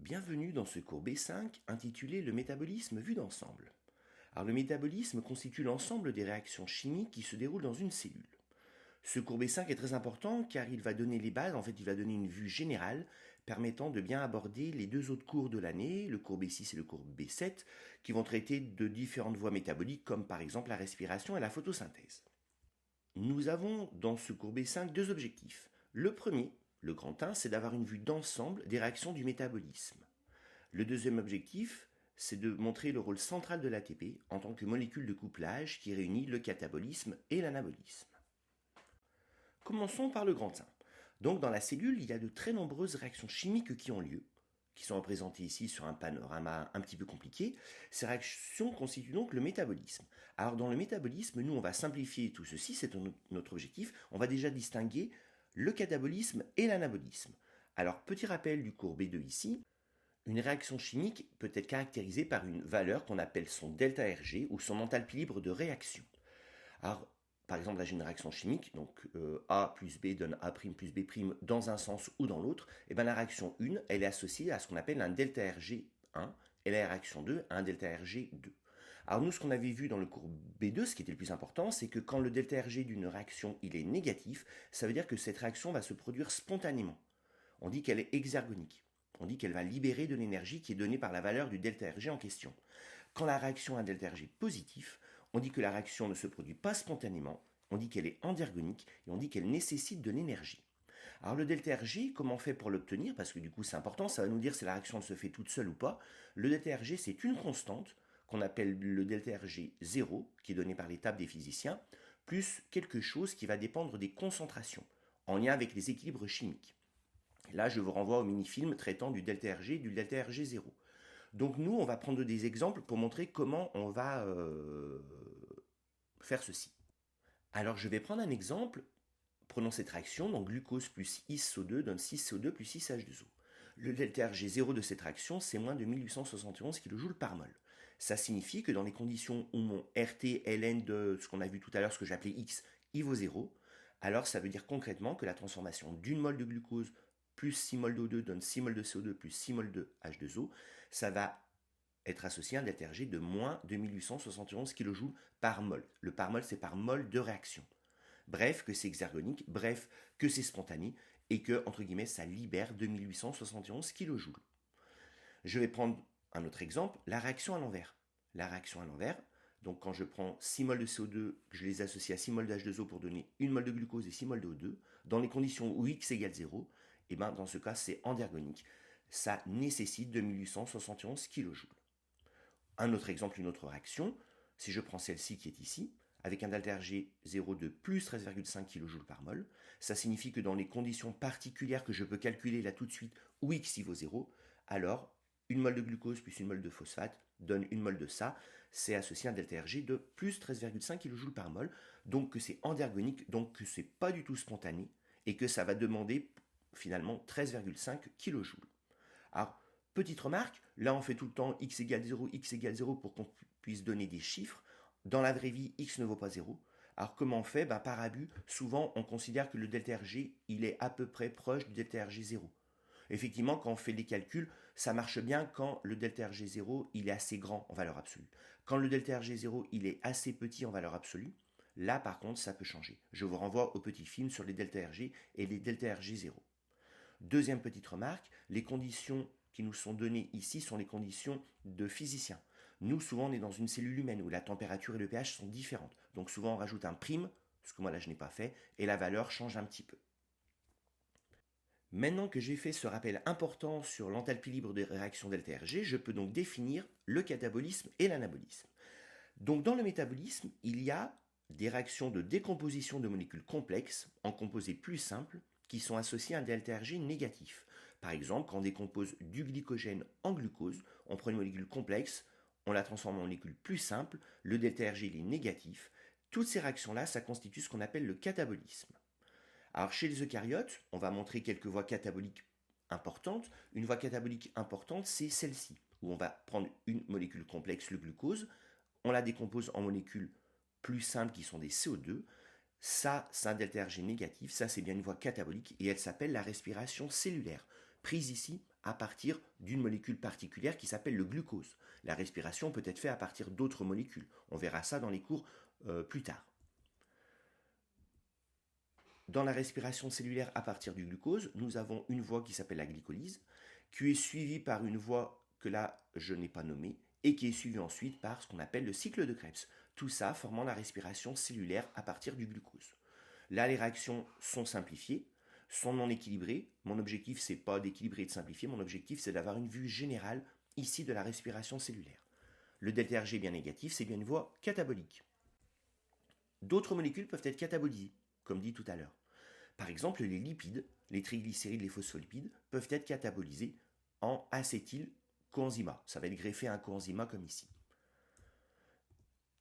bienvenue dans ce cours B5 intitulé Le métabolisme vu d'ensemble. Alors le métabolisme constitue l'ensemble des réactions chimiques qui se déroulent dans une cellule. Ce cours B5 est très important car il va donner les bases, il va donner une vue générale permettant de bien aborder les deux autres cours de l'année, le cours B6 et le cours B7, qui vont traiter de différentes voies métaboliques comme par exemple la respiration et la photosynthèse. Nous avons dans ce cours B5 deux objectifs. Le premier, le grand 1, c'est d'avoir une vue d'ensemble des réactions du métabolisme. Le deuxième objectif, c'est de montrer le rôle central de l'ATP en tant que molécule de couplage qui réunit le catabolisme et l'anabolisme. Commençons par le grand 1. Donc dans la cellule, il y a de très nombreuses réactions chimiques qui ont lieu, qui sont représentées ici sur un panorama un petit peu compliqué. Ces réactions constituent donc le métabolisme. Alors dans le métabolisme, nous on va simplifier tout ceci, c'est notre objectif. On va déjà distinguer le catabolisme et l'anabolisme. Alors petit rappel du cours B2 ici, une réaction chimique peut être caractérisée par une valeur qu'on appelle son delta Rg ou son enthalpie libre de réaction. Alors par exemple, là j'ai une réaction chimique, donc A plus B donne A' plus B' dans un sens ou dans l'autre, et bien la réaction 1, elle est associée à ce qu'on appelle un delta Rg1, et la réaction 2 à un delta Rg2. Alors nous, ce qu'on avait vu dans le cours B2, ce qui était le plus important, c'est que quand le delta Rg d'une réaction il est négatif, ça veut dire que cette réaction va se produire spontanément. On dit qu'elle est exergonique. On dit qu'elle va libérer de l'énergie qui est donnée par la valeur du delta Rg en question. Quand la réaction a un delta Rg positif, on dit que la réaction ne se produit pas spontanément, on dit qu'elle est endergonique et on dit qu'elle nécessite de l'énergie. Alors le delta Rg, comment on fait pour l'obtenir? Parce que du coup c'est important, ça va nous dire si la réaction se fait toute seule ou pas. Le delta Rg c'est une constante qu'on appelle le delta Rg 0, qui est donné par les tables des physiciens, plus quelque chose qui va dépendre des concentrations, en lien avec les équilibres chimiques. Là je vous renvoie au mini-film traitant du delta Rg et du delta Rg 0. Donc nous, on va prendre des exemples pour montrer comment on va faire ceci. Alors je vais prendre un exemple. Prenons cette réaction, donc glucose plus ISO2 donne 6CO2 plus 6H2O. Le delta Rg0 de cette réaction, c'est moins de 1871 kJ par mol. Ça signifie que dans les conditions où mon RT, ln de ce qu'on a vu tout à l'heure, ce que j'appelais X, il vaut 0, alors ça veut dire concrètement que la transformation d'une mol de glucose plus 6 mol d'O2 donne 6 mol de CO2 plus 6 mol de H2O, ça va être associé à un delta Rg de moins de 1871 kJ par mol. Le par mol, c'est par mol de réaction. Bref, que c'est exergonique, bref, que c'est spontané, et que, entre guillemets, ça libère 2871 kJ. Je vais prendre un autre exemple, la réaction à l'envers. La réaction à l'envers, donc quand je prends 6 mol de CO2, je les associe à 6 mol d'H2O pour donner 1 mol de glucose et 6 mol de O2, dans les conditions où X égale 0, et ben dans ce cas, c'est endergonique. Ça nécessite 2871 kJ. Un autre exemple, une autre réaction, si je prends celle-ci qui est ici, avec un delta Rg 0 de plus 13,5 kJ par mol, ça signifie que dans les conditions particulières que je peux calculer là tout de suite, où X y vaut 0, alors une mol de glucose plus une mol de phosphate donne une mol de ça, c'est associé à un delta Rg de plus 13,5 kJ par mol, donc que c'est endergonique, donc que c'est pas du tout spontané, et que ça va demander finalement 13,5 kJ. Alors, petite remarque, là on fait tout le temps x égale 0 pour qu'on puisse donner des chiffres. Dans la vraie vie, x ne vaut pas 0. Alors comment on fait? Par abus, souvent on considère que le delta Rg, il est à peu près proche du delta Rg 0. Effectivement, quand on fait les calculs, ça marche bien quand le delta Rg 0, il est assez grand en valeur absolue. Quand le delta Rg 0, il est assez petit en valeur absolue, là par contre, ça peut changer. Je vous renvoie au petit film sur les delta Rg et les delta Rg 0. Deuxième petite remarque, les conditions qui nous sont données ici sont les conditions de physiciens. Nous, souvent, on est dans une cellule humaine où la température et le pH sont différentes. Donc souvent, on rajoute un prime, ce que moi là je n'ai pas fait, et la valeur change un petit peu. Maintenant que j'ai fait ce rappel important sur l'enthalpie libre des réactions delta Rg, je peux donc définir le catabolisme et l'anabolisme. Donc dans le métabolisme, il y a des réactions de décomposition de molécules complexes en composés plus simples qui sont associés à un delta Rg négatif. Par exemple, quand on décompose du glycogène en glucose, on prend une molécule complexe, on la transforme en molécule plus simple, le delta Rg il est négatif. Toutes ces réactions-là, ça constitue ce qu'on appelle le catabolisme. Alors chez les eucaryotes, on va montrer quelques voies cataboliques importantes. Une voie catabolique importante, c'est celle-ci, où on va prendre une molécule complexe, le glucose, on la décompose en molécules plus simples qui sont des CO2. Ça, c'est un delta Rg négatif, ça c'est bien une voie catabolique et elle s'appelle la respiration cellulaire. prise ici à partir d'une molécule particulière qui s'appelle le glucose. La respiration peut être faite à partir d'autres molécules. On verra ça dans les cours plus tard. Dans la respiration cellulaire à partir du glucose, nous avons une voie qui s'appelle la glycolyse, qui est suivie par une voie que là je n'ai pas nommée, et qui est suivie ensuite par ce qu'on appelle le cycle de Krebs. Tout ça formant la respiration cellulaire à partir du glucose. Là, les réactions sont simplifiées, sont non équilibrées. Mon objectif, c'est pas d'équilibrer et de simplifier, mon objectif, c'est d'avoir une vue générale ici de la respiration cellulaire. Le ΔRG bien négatif, c'est bien une voie catabolique. D'autres molécules peuvent être catabolisées, comme dit tout à l'heure. Par exemple, les lipides, les triglycérides, les phospholipides, peuvent être catabolisés en acétylcoenzymat. Ça va être greffé à un coenzymat comme ici.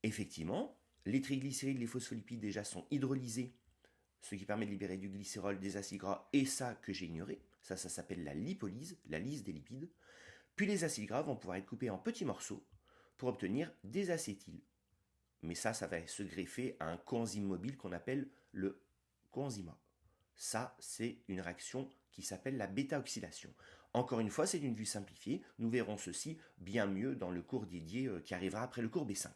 Effectivement, les triglycérides, les phospholipides déjà sont hydrolysés, ce qui permet de libérer du glycérol, des acides gras, et ça que j'ai ignoré, ça s'appelle la lipolyse, la lyse des lipides. Puis les acides gras vont pouvoir être coupés en petits morceaux pour obtenir des acétyles. Mais ça va se greffer à un coenzyme mobile qu'on appelle le coenzymat. Ça, c'est une réaction qui s'appelle la bêta-oxydation. Encore une fois, c'est une vue simplifiée. Nous verrons ceci bien mieux dans le cours dédié qui arrivera après le cours B5.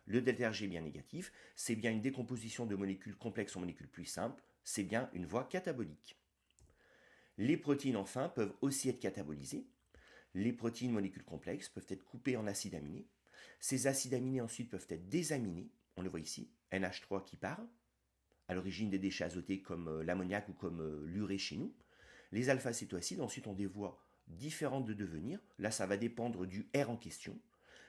Le ΔRG bien négatif, c'est bien une décomposition de molécules complexes en molécules plus simples. C'est bien une voie catabolique. Les protéines, enfin, peuvent aussi être catabolisées. Les protéines molécules complexes peuvent être coupées en acides aminés. Ces acides aminés ensuite peuvent être désaminés. On le voit ici, NH3 qui part, à l'origine des déchets azotés comme l'ammoniac ou comme l'urée chez nous. Les alpha-cétoacides ensuite ont des voies différentes de devenir. Là, ça va dépendre du R en question.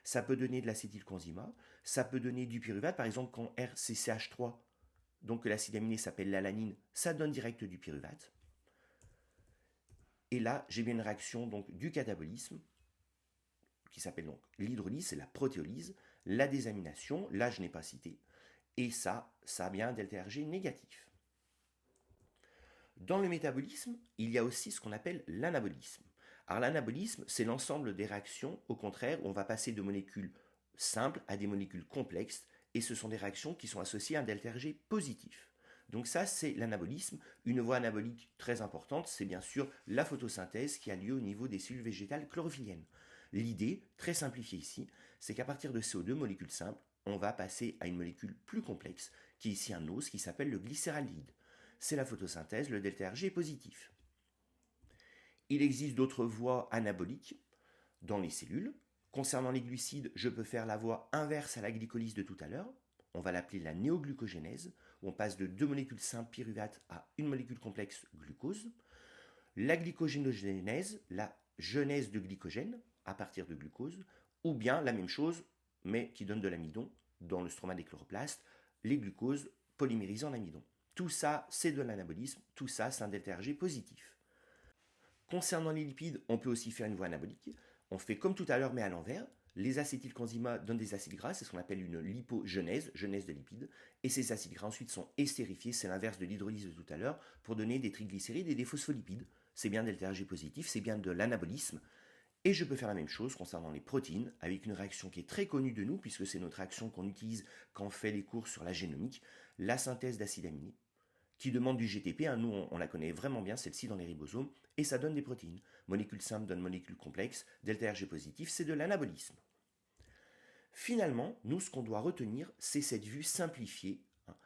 Ça peut donner de l'acétylcoenzymat, ça peut donner du pyruvate. Par exemple, quand R c'est CH3, donc l'acide aminé s'appelle l'alanine, ça donne direct du pyruvate. Et là, j'ai bien une réaction donc du catabolisme, qui s'appelle donc l'hydrolyse, c'est la protéolyse, la désamination, là je n'ai pas cité, et ça a bien un ΔRG négatif. Dans le métabolisme, il y a aussi ce qu'on appelle l'anabolisme. Alors l'anabolisme, c'est l'ensemble des réactions, au contraire, où on va passer de molécules simples à des molécules complexes, et ce sont des réactions qui sont associées à un ΔRG positif. Donc ça, c'est l'anabolisme. Une voie anabolique très importante, c'est bien sûr la photosynthèse qui a lieu au niveau des cellules végétales chlorophylliennes. L'idée, très simplifiée ici, c'est qu'à partir de CO2, molécules simples, on va passer à une molécule plus complexe, qui est ici un os, qui s'appelle le glycéraldéhyde. C'est la photosynthèse, le ΔRG est positif. Il existe d'autres voies anaboliques dans les cellules. Concernant les glucides, je peux faire la voie inverse à la glycolyse de tout à l'heure. On va l'appeler la néoglucogénèse, où on passe de deux molécules simples pyruvate à une molécule complexe glucose. La glycogénogénèse, la genèse de glycogène à partir de glucose, ou bien la même chose, mais qui donne de l'amidon dans le stroma des chloroplastes, les glucoses polymérisés en amidon. Tout ça, c'est de l'anabolisme, tout ça, c'est un ΔRG positif. Concernant les lipides, on peut aussi faire une voie anabolique. On fait comme tout à l'heure, mais à l'envers. Les acétylcoenzymats donnent des acides gras, c'est ce qu'on appelle une lipogenèse, genèse de lipides. Et ces acides gras ensuite sont estérifiés, c'est l'inverse de l'hydrolyse de tout à l'heure, pour donner des triglycérides et des phospholipides. C'est bien ΔRG positif, c'est bien de l'anabolisme. Et je peux faire la même chose concernant les protéines, avec une réaction qui est très connue de nous, puisque c'est notre réaction qu'on utilise quand on fait les cours sur la génomique, la synthèse d'acides aminés, qui demande du GTP, nous on la connaît vraiment bien, celle-ci dans les ribosomes, et ça donne des protéines. Molécules simples donnent molécules complexes, ΔRG positif, c'est de l'anabolisme. Finalement, nous ce qu'on doit retenir, c'est cette vue simplifiée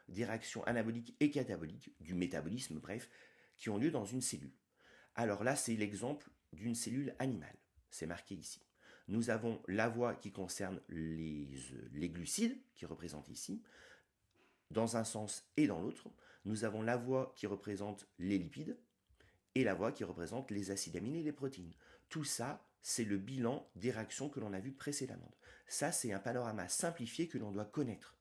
des réactions anaboliques et cataboliques, du métabolisme bref, qui ont lieu dans une cellule. Alors là, c'est l'exemple d'une cellule animale, c'est marqué ici. Nous avons la voie qui concerne les glucides, qui représentent ici, dans un sens et dans l'autre. Nous avons la voie qui représente les lipides et la voie qui représente les acides aminés et les protéines. Tout ça, c'est le bilan des réactions que l'on a vues précédemment. Ça, c'est un panorama simplifié que l'on doit connaître,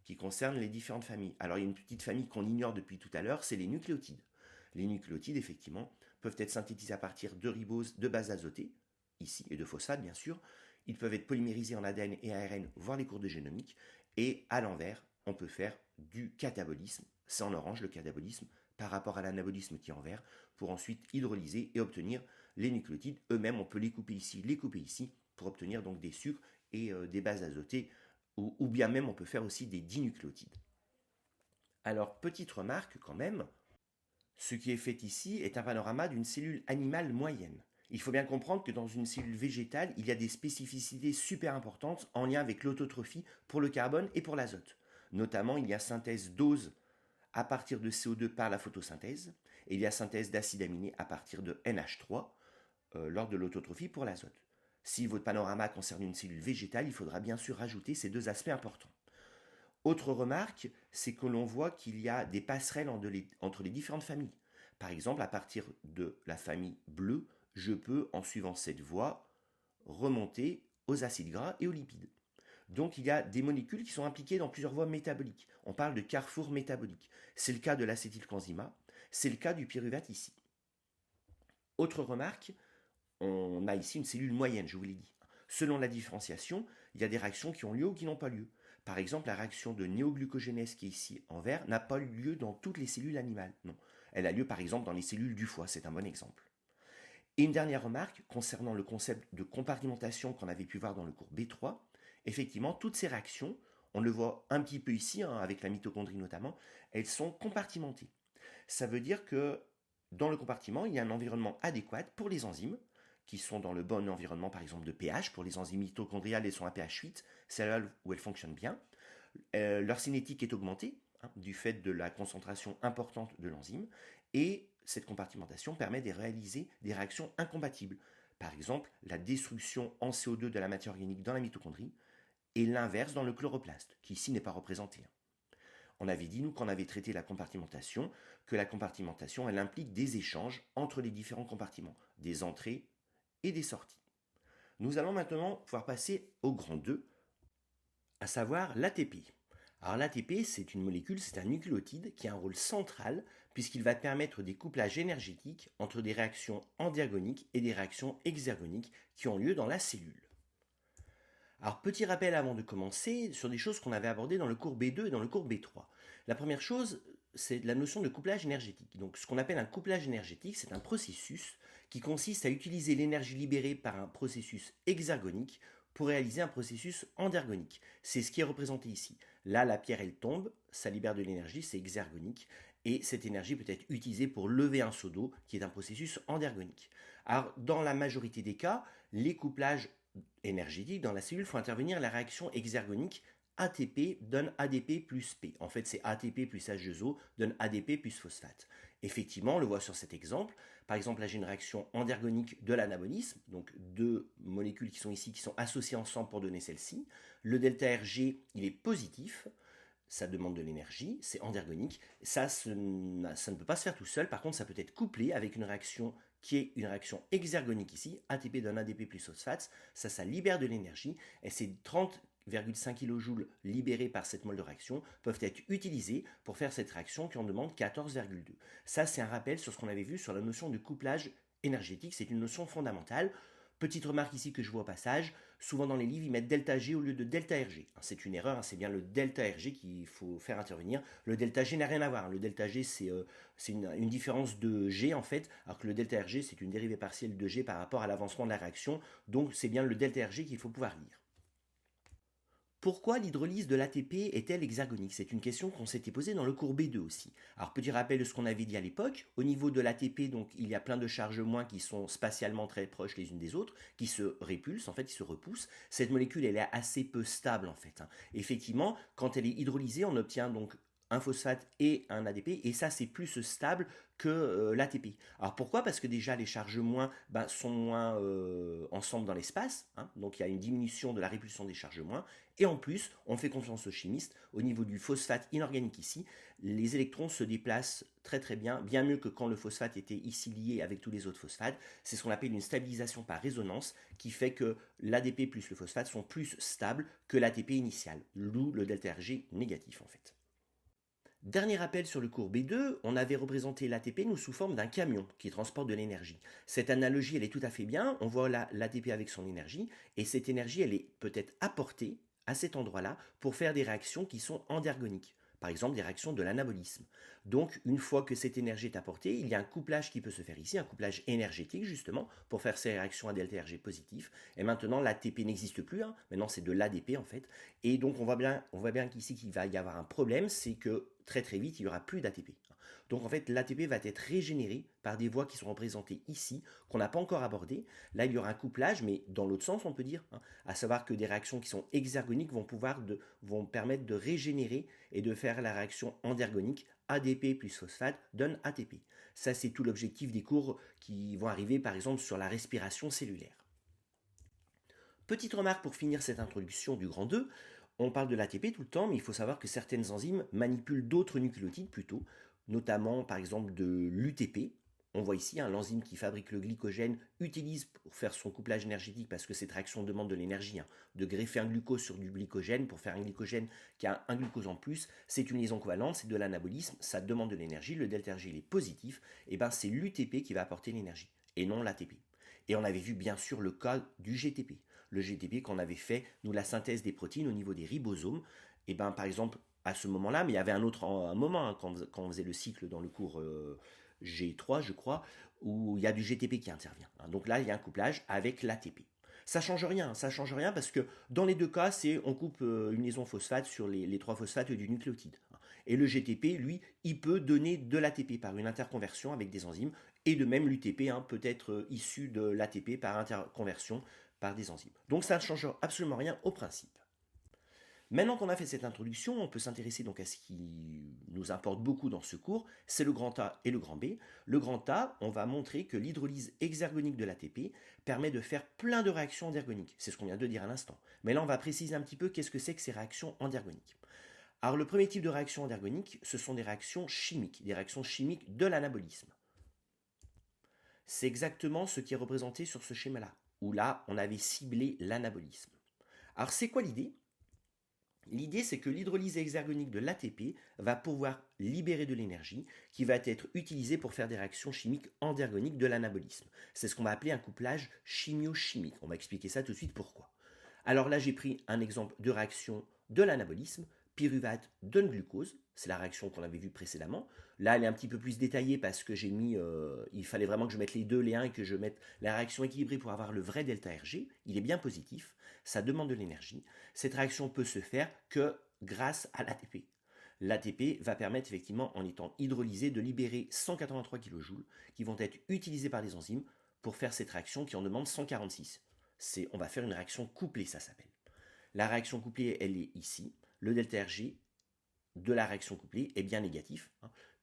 qui concerne les différentes familles. Alors, il y a une petite famille qu'on ignore depuis tout à l'heure, c'est les nucléotides. Les nucléotides, effectivement, peuvent être synthétisés à partir de riboses, de bases azotées, ici, et de phosphates, bien sûr. Ils peuvent être polymérisés en ADN et ARN, voire les cours de génomique. Et à l'envers, on peut faire du catabolisme, c'est en orange le catabolisme, par rapport à l'anabolisme qui est en vert, pour ensuite hydrolyser et obtenir les nucléotides. Eux-mêmes, on peut les couper ici, pour obtenir donc des sucres et des bases azotées, ou bien même on peut faire aussi des dinucléotides. Alors, petite remarque quand même, Ce qui est fait ici est un panorama d'une cellule animale moyenne. Il faut bien comprendre que dans une cellule végétale, il y a des spécificités super importantes en lien avec l'autotrophie pour le carbone et pour l'azote. Notamment, il y a synthèse d'ose à partir de CO2 par la photosynthèse, et il y a synthèse d'acides aminés à partir de NH3 lors de l'autotrophie pour l'azote. Si votre panorama concerne une cellule végétale, il faudra bien sûr rajouter ces deux aspects importants. Autre remarque, c'est que l'on voit qu'il y a des passerelles entre les différentes familles. Par exemple, à partir de la famille bleue, je peux, en suivant cette voie, remonter aux acides gras et aux lipides. Donc il y a des molécules qui sont impliquées dans plusieurs voies métaboliques. On parle de carrefour métabolique. C'est le cas de l'acétylcoenzyma, c'est le cas du pyruvate ici. Autre remarque, on a ici une cellule moyenne, je vous l'ai dit. Selon la différenciation, il y a des réactions qui ont lieu ou qui n'ont pas lieu. Par exemple, la réaction de néoglucogénèse qui est ici en vert n'a pas lieu dans toutes les cellules animales. Non. Elle a lieu par exemple dans les cellules du foie, c'est un bon exemple. Et une dernière remarque concernant le concept de compartimentation qu'on avait pu voir dans le cours B3. Effectivement, toutes ces réactions, on le voit un petit peu ici, avec la mitochondrie notamment, elles sont compartimentées. Ça veut dire que dans le compartiment, il y a un environnement adéquat pour les enzymes, qui sont dans le bon environnement, par exemple de pH. Pour les enzymes mitochondriales, elles sont à pH 8, c'est là où elles fonctionnent bien. Leur cinétique est augmentée, du fait de la concentration importante de l'enzyme, et cette compartimentation permet de réaliser des réactions incompatibles. Par exemple, la destruction en CO2 de la matière organique dans la mitochondrie, et l'inverse dans le chloroplaste, qui ici n'est pas représenté. On avait dit, nous, qu'on avait traité la compartimentation, que la compartimentation, elle implique des échanges entre les différents compartiments, des entrées et des sorties. Nous allons maintenant pouvoir passer au grand 2, à savoir l'ATP. Alors l'ATP, c'est une molécule, c'est un nucléotide qui a un rôle central puisqu'il va permettre des couplages énergétiques entre des réactions endergoniques et des réactions exergoniques qui ont lieu dans la cellule. Alors petit rappel avant de commencer sur des choses qu'on avait abordées dans le cours B2 et dans le cours B3. La première chose, c'est la notion de couplage énergétique. Donc ce qu'on appelle un couplage énergétique, c'est un processus qui consiste à utiliser l'énergie libérée par un processus exergonique pour réaliser un processus endergonique. C'est ce qui est représenté ici. Là, la pierre, elle tombe, ça libère de l'énergie, c'est exergonique, et cette énergie peut être utilisée pour lever un seau d'eau, qui est un processus endergonique. Alors, dans la majorité des cas, les couplages énergétiques dans la cellule font intervenir la réaction exergonique ATP donne ADP plus P. En fait, c'est ATP plus H2O donne ADP plus phosphate. Effectivement, on le voit sur cet exemple. Par exemple, là, j'ai une réaction endergonique de l'anabolisme, donc deux molécules qui sont ici, qui sont associées ensemble pour donner celle-ci. Le delta Rg, il est positif, ça demande de l'énergie, c'est endergonique. Ça ne peut pas se faire tout seul, par contre, ça peut être couplé avec une réaction qui est une réaction exergonique ici, ATP donne ADP plus phosphate, ça libère de l'énergie, et ces 30,5 kJ libérés par cette mole de réaction peuvent être utilisés pour faire cette réaction qui en demande 14,2. Ça, c'est un rappel sur ce qu'on avait vu sur la notion de couplage énergétique, c'est une notion fondamentale. Petite remarque ici que je vois au passage, souvent dans les livres, ils mettent delta G au lieu de delta Rg. C'est une erreur, c'est bien le delta Rg qu'il faut faire intervenir. Le delta G n'a rien à voir. Le delta G, c'est une différence de G en fait, alors que le delta Rg, c'est une dérivée partielle de G par rapport à l'avancement de la réaction. Donc c'est bien le delta Rg qu'il faut pouvoir lire. Pourquoi l'hydrolyse de l'ATP est-elle exergonique? C'est une question qu'on s'était posée dans le cours B2 aussi. Alors petit rappel de ce qu'on avait dit à l'époque, au niveau de l'ATP, donc il y a plein de charges moins qui sont spatialement très proches les unes des autres, qui se répulsent, en fait ils se repoussent. Cette molécule elle est assez peu stable en fait. Effectivement, quand elle est hydrolysée, on obtient donc un phosphate et un ADP, et ça c'est plus stable que l'ATP. Alors pourquoi? Parce que déjà les charges moins sont moins ensemble dans l'espace, donc il y a une diminution de la répulsion des charges moins, et en plus, on fait confiance aux chimistes, au niveau du phosphate inorganique ici, les électrons se déplacent très très bien mieux que quand le phosphate était ici lié avec tous les autres phosphates. C'est ce qu'on appelle une stabilisation par résonance, qui fait que l'ADP plus le phosphate sont plus stables que l'ATP initial, d'où le delta Rg négatif en fait. Dernier rappel sur le cours B2, on avait représenté l'ATP nous sous forme d'un camion qui transporte de l'énergie. Cette analogie, elle est tout à fait bien, on voit l'ATP avec son énergie, et cette énergie, elle est peut-être apportée à cet endroit-là pour faire des réactions qui sont endergoniques. Par exemple, des réactions de l'anabolisme. Donc, une fois que cette énergie est apportée, il y a un couplage qui peut se faire ici, un couplage énergétique justement, pour faire ces réactions à delta Rg positif. Et maintenant, l'ATP n'existe plus, maintenant c'est de l'ADP en fait. Et donc, on voit bien qu'ici qu'il va y avoir un problème, c'est que très très vite, il n'y aura plus d'ATP. Donc en fait, l'ATP va être régénéré par des voies qui sont représentées ici, qu'on n'a pas encore abordées. Là, il y aura un couplage, mais dans l'autre sens, on peut dire, hein, à savoir que des réactions qui sont exergoniques vont permettre de régénérer et de faire la réaction endergonique. ADP plus phosphate donne ATP. Ça, c'est tout l'objectif des cours qui vont arriver, par exemple, sur la respiration cellulaire. Petite remarque pour finir cette introduction du grand 2, on parle de l'ATP tout le temps, mais il faut savoir que certaines enzymes manipulent d'autres nucléotides plutôt, notamment par exemple de l'UTP. On voit ici, l'enzyme qui fabrique le glycogène utilise pour faire son couplage énergétique, parce que cette réaction demande de l'énergie, de greffer un glucose sur du glycogène pour faire un glycogène qui a un glucose en plus. C'est une liaison covalente, c'est de l'anabolisme, ça demande de l'énergie, le delta G il est positif, et ben c'est l'UTP qui va apporter l'énergie, et non l'ATP. Et on avait vu bien sûr le cas du GTP. Le GTP qu'on avait fait, nous, la synthèse des protéines au niveau des ribosomes. Et ben par exemple, à ce moment-là, mais il y avait un moment quand on faisait le cycle dans le cours G3, je crois, où il y a du GTP qui intervient. Donc là, il y a un couplage avec l'ATP. Ça change rien parce que dans les deux cas, on coupe une liaison phosphate sur les trois phosphates du nucléotide. Et le GTP, lui, il peut donner de l'ATP par une interconversion avec des enzymes, et de même l'UTP peut être issu de l'ATP par interconversion par des enzymes. Donc ça ne change absolument rien au principe. Maintenant qu'on a fait cette introduction, on peut s'intéresser donc à ce qui nous importe beaucoup dans ce cours, c'est le grand A et le grand B. Le grand A, on va montrer que l'hydrolyse exergonique de l'ATP permet de faire plein de réactions endergoniques. C'est ce qu'on vient de dire à l'instant. Mais là, on va préciser un petit peu qu'est-ce que c'est que ces réactions endergoniques. Alors le premier type de réaction endergonique, ce sont des réactions chimiques de l'anabolisme. C'est exactement ce qui est représenté sur ce schéma-là, où là, on avait ciblé l'anabolisme. Alors c'est quoi l'idée ? L'idée, c'est que l'hydrolyse exergonique de l'ATP va pouvoir libérer de l'énergie qui va être utilisée pour faire des réactions chimiques endergoniques de l'anabolisme. C'est ce qu'on va appeler un couplage chimio-chimique. On va expliquer ça tout de suite pourquoi. Alors là, j'ai pris un exemple de réaction de l'anabolisme. Pyruvate donne glucose, c'est la réaction qu'on avait vue précédemment. Là, elle est un petit peu plus détaillée parce que il fallait vraiment que je mette les deux, les 1 et que je mette la réaction équilibrée pour avoir le vrai delta Rg. Il est bien positif, ça demande de l'énergie. Cette réaction peut se faire que grâce à l'ATP. L'ATP va permettre effectivement, en étant hydrolysé, de libérer 183 kJ qui vont être utilisés par les enzymes pour faire cette réaction qui en demande 146. On va faire une réaction couplée, ça s'appelle. La réaction couplée, elle est ici. Le delta Rg de la réaction couplée est bien négatif,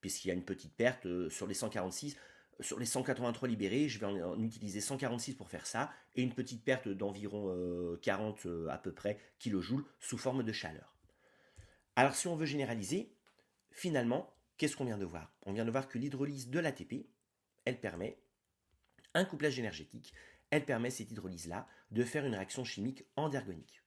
puisqu'il y a une petite perte sur les 146. Sur les 183 libérés, je vais en utiliser 146 pour faire ça, et une petite perte d'environ 40 à peu près kilojoules sous forme de chaleur. Alors si on veut généraliser, finalement, qu'est-ce qu'on vient de voir ? On vient de voir que l'hydrolyse de l'ATP, elle permet un couplage énergétique, elle permet cette hydrolyse-là de faire une réaction chimique endergonique.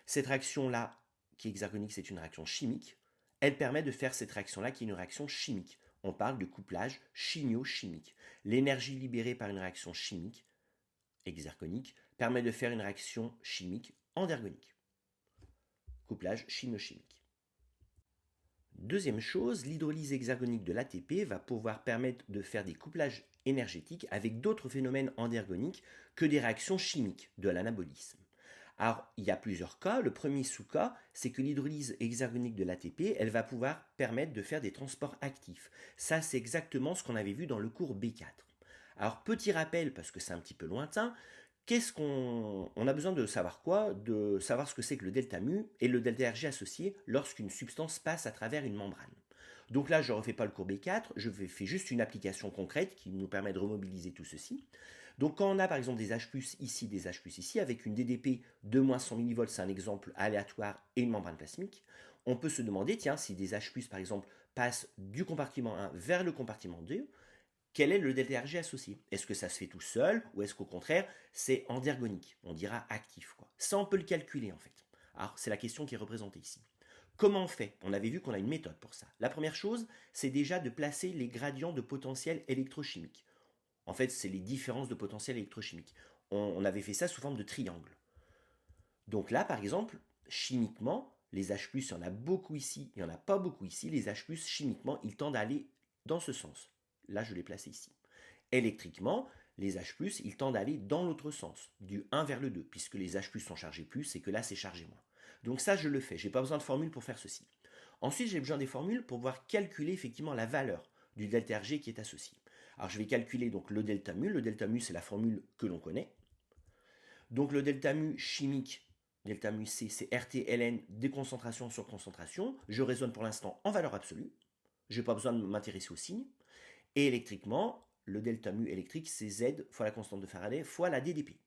Cette réaction-là, qui est exergonique, c'est une réaction chimique, elle permet de faire cette réaction-là qui est une réaction chimique. On parle de couplage chimio-chimique. L'énergie libérée par une réaction chimique, exergonique, permet de faire une réaction chimique endergonique. Couplage chimio-chimique. Deuxième chose, l'hydrolyse exergonique de l'ATP va pouvoir permettre de faire des couplages énergétiques avec d'autres phénomènes endergoniques que des réactions chimiques de l'anabolisme. Alors, il y a plusieurs cas. Le premier sous-cas, c'est que l'hydrolyse exergonique de l'ATP, elle va pouvoir permettre de faire des transports actifs. Ça, c'est exactement ce qu'on avait vu dans le cours B4. Alors, petit rappel, parce que c'est un petit peu lointain, on a besoin de savoir quoi ? De savoir ce que c'est que le delta mu et le delta Rg associé lorsqu'une substance passe à travers une membrane. Donc là, je ne refais pas le cours B4, je fais juste une application concrète qui nous permet de remobiliser tout ceci. Donc quand on a par exemple des H+, ici, des H+, ici, avec une DDP de moins 100 mV, c'est un exemple aléatoire, et une membrane plasmique, on peut se demander, tiens, si des H+, par exemple, passent du compartiment 1 vers le compartiment 2, quel est le delta Rg associé ? Est-ce que ça se fait tout seul, ou est-ce qu'au contraire, c'est endergonique ? On dira actif, quoi. Ça, on peut le calculer, en fait. Alors, c'est la question qui est représentée ici. Comment on fait ? On avait vu qu'on a une méthode pour ça. La première chose, c'est déjà de placer les gradients de potentiel électrochimique. En fait, c'est les différences de potentiel électrochimique. On avait fait ça sous forme de triangle. Donc là, par exemple, chimiquement, les H+, il y en a beaucoup ici, il n'y en a pas beaucoup ici. Les H+, chimiquement, ils tendent à aller dans ce sens. Là, je l'ai placé ici. Électriquement, les H+, ils tendent à aller dans l'autre sens, du 1 vers le 2, puisque les H+, sont chargés plus et que là, c'est chargé moins. Donc ça, je le fais. Je n'ai pas besoin de formule pour faire ceci. Ensuite, j'ai besoin des formules pour pouvoir calculer effectivement la valeur du delta Rg qui est associé. Alors je vais calculer donc le delta mu. Le delta mu, c'est la formule que l'on connaît. Donc le delta mu chimique, delta mu C, c'est RT-ln déconcentration sur concentration. Je raisonne pour l'instant en valeur absolue. Je n'ai pas besoin de m'intéresser au signe. Et électriquement, le delta mu électrique, c'est Z fois la constante de Faraday fois la DdP.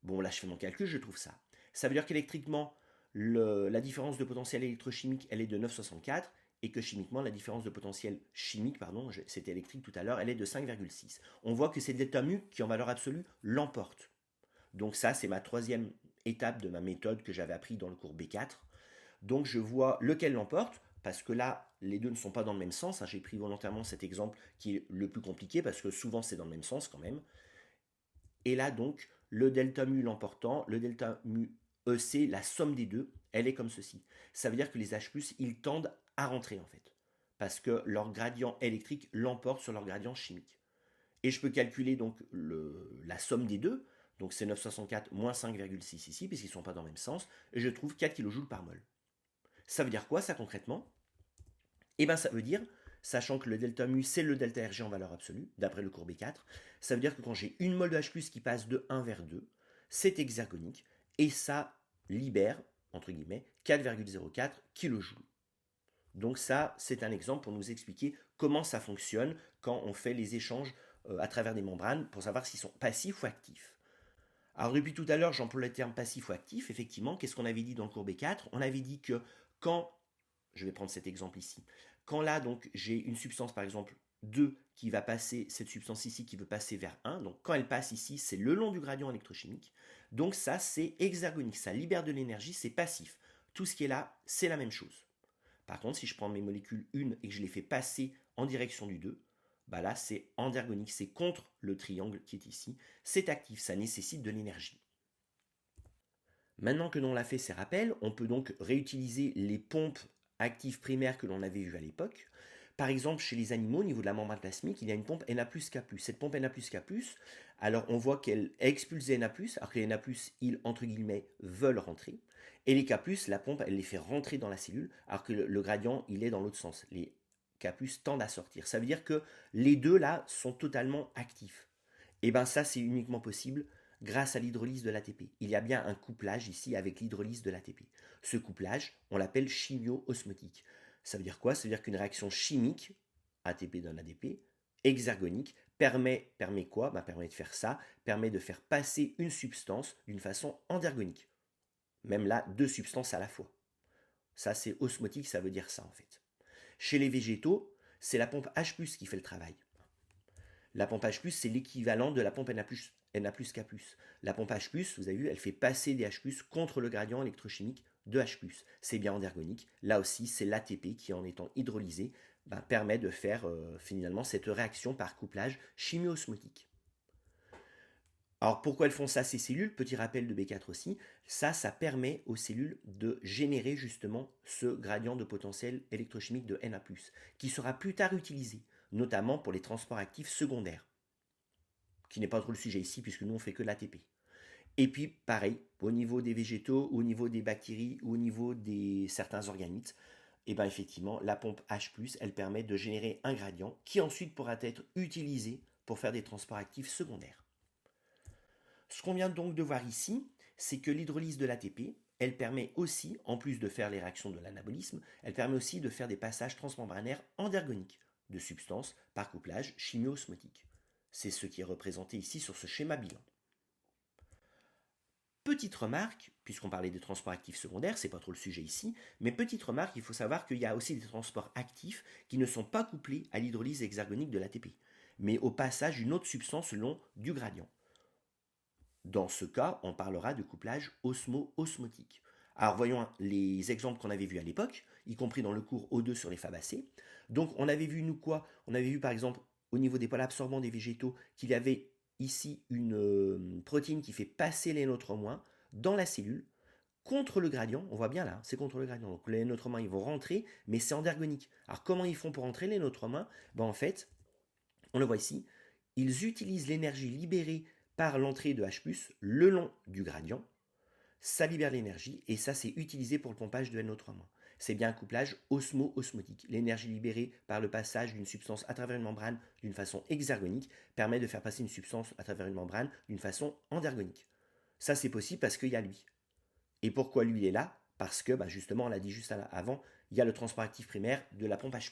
Bon, là, je fais mon calcul, je trouve ça. Ça veut dire qu'électriquement, la différence de potentiel électrochimique, elle est de 9,64 et que chimiquement, la différence de potentiel chimique, pardon, c'était électrique tout à l'heure, elle est de 5,6. On voit que c'est le delta mu qui, en valeur absolue, l'emporte. Donc ça, c'est ma troisième étape de ma méthode que j'avais appris dans le cours B4. Donc je vois lequel l'emporte, parce que là, les deux ne sont pas dans le même sens. J'ai pris volontairement cet exemple qui est le plus compliqué, parce que souvent c'est dans le même sens quand même. Et là donc, le delta mu l'emportant, le delta mu EC, la somme des deux, elle est comme ceci. Ça veut dire que les H+, ils tendent à rentrer en fait, parce que leur gradient électrique l'emporte sur leur gradient chimique. Et je peux calculer donc la somme des deux, donc c'est 9,64 moins 5,6 ici, puisqu'ils ne sont pas dans le même sens, et je trouve 4 kJ par mol. Ça veut dire quoi ça concrètement? Eh bien ça veut dire, sachant que le delta mu c'est le delta Rg en valeur absolue, d'après le cours B4, ça veut dire que quand j'ai une mol de H+, qui passe de 1 vers 2, c'est exergonique, et ça libère, entre guillemets, 4,04 kJ. Donc ça, c'est un exemple pour nous expliquer comment ça fonctionne quand on fait les échanges à travers des membranes pour savoir s'ils sont passifs ou actifs. Alors depuis tout à l'heure, j'emploie le terme passif ou actif. Effectivement, qu'est-ce qu'on avait dit dans le cours B4? On avait dit que quand, je vais prendre cet exemple ici, quand là donc j'ai une substance par exemple 2 qui va passer, cette substance ici qui veut passer vers 1, donc quand elle passe ici, c'est le long du gradient électrochimique. Donc ça, c'est exergonique, ça libère de l'énergie, c'est passif. Tout ce qui est là, c'est la même chose. Par contre, si je prends mes molécules 1 et que je les fais passer en direction du 2, bah là c'est endergonique, c'est contre le triangle qui est ici. C'est actif, ça nécessite de l'énergie. Maintenant que l'on a fait ces rappels, on peut donc réutiliser les pompes actives primaires que l'on avait vues à l'époque. Par exemple, chez les animaux, au niveau de la membrane plasmique, il y a une pompe Na+K+. Cette pompe Na+K+, alors on voit qu'elle expulse des Na+, alors que les Na+, ils, entre guillemets, veulent rentrer. Et les K+, la pompe, elle les fait rentrer dans la cellule, alors que le gradient, il est dans l'autre sens. Les K+, tendent à sortir. Ça veut dire que les deux, là, sont totalement actifs. Et bien ça, c'est uniquement possible grâce à l'hydrolyse de l'ATP. Il y a bien un couplage ici avec l'hydrolyse de l'ATP. Ce couplage, on l'appelle chimio-osmotique. Ça veut dire quoi? Ça veut dire qu'une réaction chimique, ATP d'un ADP, exergonique, permet quoi? Permet de faire ça, permet de faire passer une substance d'une façon endergonique. Même là, deux substances à la fois. Ça, c'est osmotique, ça veut dire ça en fait. Chez les végétaux, c'est la pompe H+, qui fait le travail. La pompe H+, c'est l'équivalent de la pompe Na+K+. La pompe H+, vous avez vu, elle fait passer des H+, contre le gradient électrochimique de H+. C'est bien endergonique. Là aussi, c'est l'ATP qui, en étant hydrolysé, permet de faire finalement cette réaction par couplage chimio-osmotique. Alors pourquoi elles font ça ces cellules? Petit rappel de B4 aussi, ça permet aux cellules de générer justement ce gradient de potentiel électrochimique de Na+, qui sera plus tard utilisé, notamment pour les transports actifs secondaires, qui n'est pas trop le sujet ici puisque nous on fait que l'ATP. Et puis pareil, au niveau des végétaux, au niveau des bactéries, au niveau des certains organites, et bien effectivement la pompe H+, elle permet de générer un gradient qui ensuite pourra être utilisé pour faire des transports actifs secondaires. Ce qu'on vient donc de voir ici, c'est que l'hydrolyse de l'ATP, elle permet aussi, en plus de faire les réactions de l'anabolisme, elle permet aussi de faire des passages transmembranaires endergoniques de substances par couplage chimio-osmotique. C'est ce qui est représenté ici sur ce schéma bilan. Petite remarque, puisqu'on parlait des transports actifs secondaires, c'est pas trop le sujet ici, mais petite remarque, il faut savoir qu'il y a aussi des transports actifs qui ne sont pas couplés à l'hydrolyse exergonique de l'ATP, mais au passage d'une autre substance le long du gradient. Dans ce cas, on parlera de couplage osmo-osmotique. Alors voyons les exemples qu'on avait vus à l'époque, y compris dans le cours O2 sur les fabacées. Donc on avait vu nous quoi? On avait vu par exemple au niveau des pôles absorbants des végétaux qu'il y avait ici une protéine qui fait passer les neutres- dans la cellule contre le gradient. On voit bien là, c'est contre le gradient. Donc les neutres- ils vont rentrer, mais c'est endergonique. Alors comment ils font pour rentrer les neutres? En fait, on le voit ici, ils utilisent l'énergie libérée par l'entrée de H+, le long du gradient, ça libère l'énergie et ça c'est utilisé pour le pompage de NO3-. c'est bien un couplage osmo-osmotique. L'énergie libérée par le passage d'une substance à travers une membrane d'une façon hexagonique permet de faire passer une substance à travers une membrane d'une façon endergonique. Ça, c'est possible parce qu'il y a lui. Et pourquoi lui il est là? Parce que, justement, on l'a dit juste avant, il y a le transport actif primaire de la pompe H+.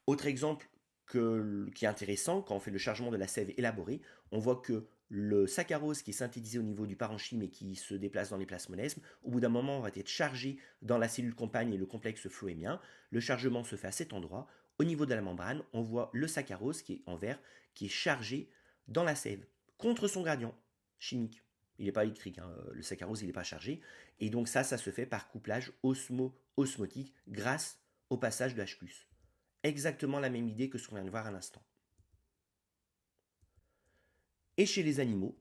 Autre exemple qui est intéressant, quand on fait le chargement de la sève élaborée, on voit que le saccharose qui est synthétisé au niveau du parenchyme et qui se déplace dans les plasmonesmes, au bout d'un moment, va être chargé dans la cellule compagne et le complexe phloémien. Le chargement se fait à cet endroit. Au niveau de la membrane, on voit le saccharose qui est en vert, qui est chargé dans la sève, contre son gradient chimique. Il n'est pas électrique, hein, le saccharose, il n'est pas chargé. Et donc ça se fait par couplage osmotique grâce au passage de H+. Exactement la même idée que ce qu'on vient de voir à l'instant. Et chez les animaux,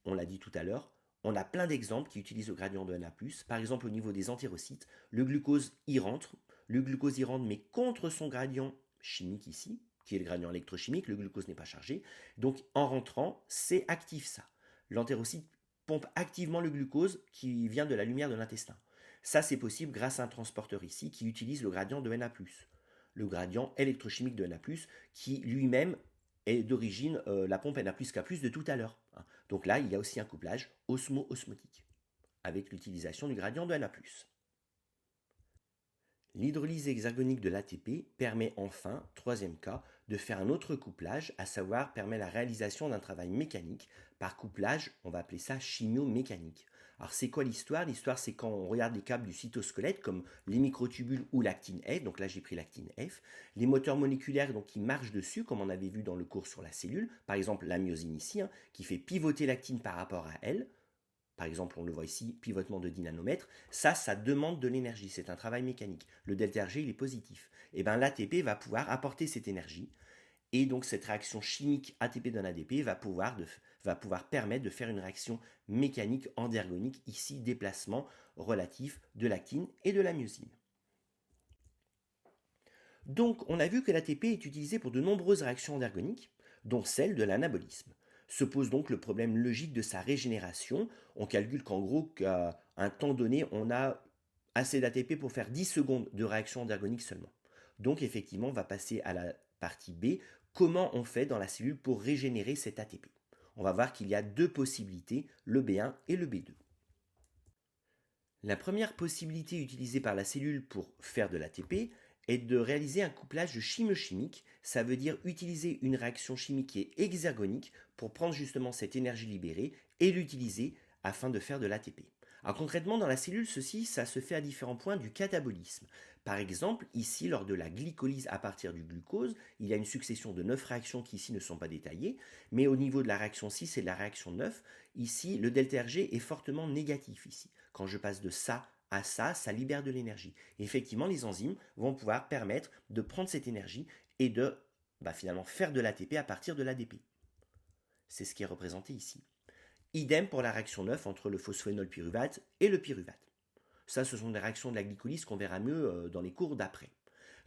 on l'a dit tout à l'heure, on a plein d'exemples qui utilisent le gradient de Na+. Par exemple, au niveau des entérocytes, le glucose y rentre. Le glucose y rentre, mais contre son gradient chimique ici, qui est le gradient électrochimique, le glucose n'est pas chargé. Donc en rentrant, c'est actif ça. L'entérocyte pompe activement le glucose qui vient de la lumière de l'intestin. Ça, c'est possible grâce à un transporteur ici qui utilise le gradient de Na+. Le gradient électrochimique de Na+, qui lui-même est d'origine la pompe Na+K+, de tout à l'heure. Donc là, il y a aussi un couplage osmo-osmotique, avec l'utilisation du gradient de Na+. L'hydrolyse hexagonique de l'ATP permet enfin, troisième cas, de faire un autre couplage, à savoir permet la réalisation d'un travail mécanique. Par couplage, on va appeler ça chimio-mécanique. Alors c'est quoi l'histoire? L'histoire c'est quand on regarde les câbles du cytosquelette comme les microtubules ou l'actine F, donc là j'ai pris l'actine F, les moteurs moléculaires donc, qui marchent dessus comme on avait vu dans le cours sur la cellule, par exemple la myosine ici, qui fait pivoter l'actine par rapport à elle, par exemple on le voit ici, pivotement de 10 nanomètres, ça demande de l'énergie, c'est un travail mécanique. Le delta G il est positif. Et bien l'ATP va pouvoir apporter cette énergie et donc cette réaction chimique ATP d'un ADP va pouvoir permettre de faire une réaction mécanique endergonique, ici déplacement relatif de l'actine et de la myosine. Donc on a vu que l'ATP est utilisé pour de nombreuses réactions endergoniques, dont celle de l'anabolisme. Se pose donc le problème logique de sa régénération. On calcule qu'en gros, qu'à un temps donné, on a assez d'ATP pour faire 10 secondes de réaction endergonique seulement. Donc effectivement, on va passer à la partie B. Comment on fait dans la cellule pour régénérer cet ATP? On va voir qu'il y a deux possibilités, le B1 et le B2. La première possibilité utilisée par la cellule pour faire de l'ATP est de réaliser un couplage chimio-chimique. Ça veut dire utiliser une réaction chimique qui est hexagonique pour prendre justement cette énergie libérée et l'utiliser afin de faire de l'ATP. Alors concrètement, dans la cellule, ça se fait à différents points du catabolisme. Par exemple, ici, lors de la glycolyse à partir du glucose, il y a une succession de 9 réactions qui ici ne sont pas détaillées, mais au niveau de la réaction 6 et de la réaction 9, ici, le delta Rg est fortement négatif ici. Quand je passe de ça à ça libère de l'énergie. Et effectivement, les enzymes vont pouvoir permettre de prendre cette énergie et de finalement faire de l'ATP à partir de l'ADP. C'est ce qui est représenté ici. Idem pour la réaction 9 entre le phosphoénol pyruvate et le pyruvate. Ça, ce sont des réactions de la glycolyse qu'on verra mieux dans les cours d'après.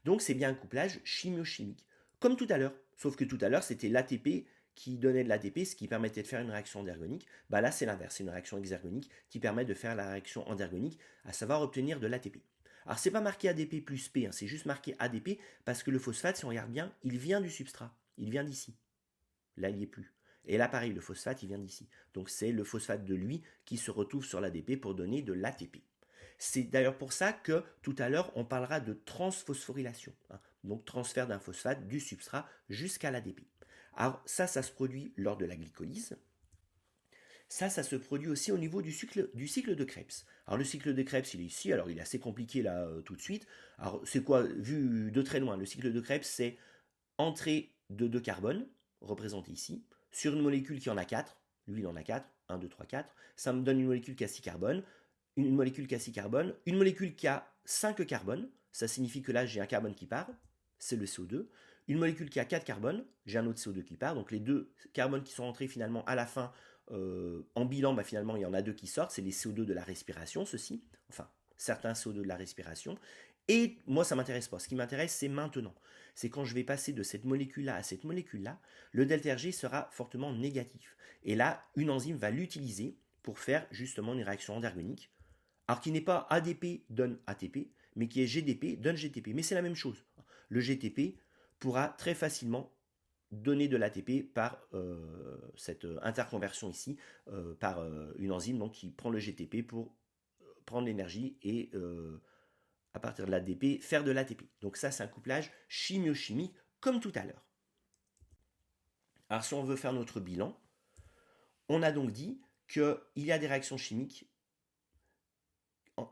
Donc c'est bien un couplage chimio-chimique, comme tout à l'heure. Sauf que tout à l'heure, c'était l'ATP qui donnait de l'ADP, ce qui permettait de faire une réaction endergonique. Là, c'est l'inverse, c'est une réaction hexergonique qui permet de faire la réaction endergonique, à savoir obtenir de l'ATP. Alors, c'est pas marqué ADP plus P, c'est juste marqué ADP parce que le phosphate, si on regarde bien, il vient du substrat, il vient d'ici. Là, il n'y est plus. Et là, pareil, le phosphate, il vient d'ici. Donc, c'est le phosphate de lui qui se retrouve sur l'ADP pour donner de l'ATP. C'est d'ailleurs pour ça que tout à l'heure, on parlera de transphosphorylation. Donc, transfert d'un phosphate du substrat jusqu'à l'ADP. Alors, ça se produit lors de la glycolyse. Ça se produit aussi au niveau du cycle de Krebs. Alors, le cycle de Krebs, il est ici. Alors, il est assez compliqué là tout de suite. Alors, c'est quoi? Vu de très loin, le cycle de Krebs, c'est entrée de 2 carbones, représenté ici, sur une molécule qui en a 4. Lui, il en a 4. 1, 2, 3, 4. Ça me donne une molécule qui a 6 carbones. Une molécule qui a 6 carbones. Une molécule qui a 5 carbones. Ça signifie que là, j'ai un carbone qui part. C'est le CO2. Une molécule qui a 4 carbones. J'ai un autre CO2 qui part. Donc, les deux carbones qui sont entrés finalement à la fin en bilan, finalement, il y en a 2 qui sortent. C'est les CO2 de la respiration, ceux-ci. Enfin, certains CO2 de la respiration. Et moi, ça ne m'intéresse pas. Ce qui m'intéresse, c'est maintenant. C'est quand je vais passer de cette molécule-là à cette molécule-là, le delta Rg sera fortement négatif. Et là, une enzyme va l'utiliser pour faire justement une réaction endergonique Alors qui n'est pas ADP donne ATP, mais qui est GDP donne GTP. Mais c'est la même chose. Le GTP pourra très facilement donner de l'ATP par cette interconversion ici, par une enzyme donc, qui prend le GTP pour prendre l'énergie et à partir de l'ADP faire de l'ATP. Donc ça c'est un couplage chimio-chimique comme tout à l'heure. Alors si on veut faire notre bilan, on a donc dit qu'il y a des réactions chimiques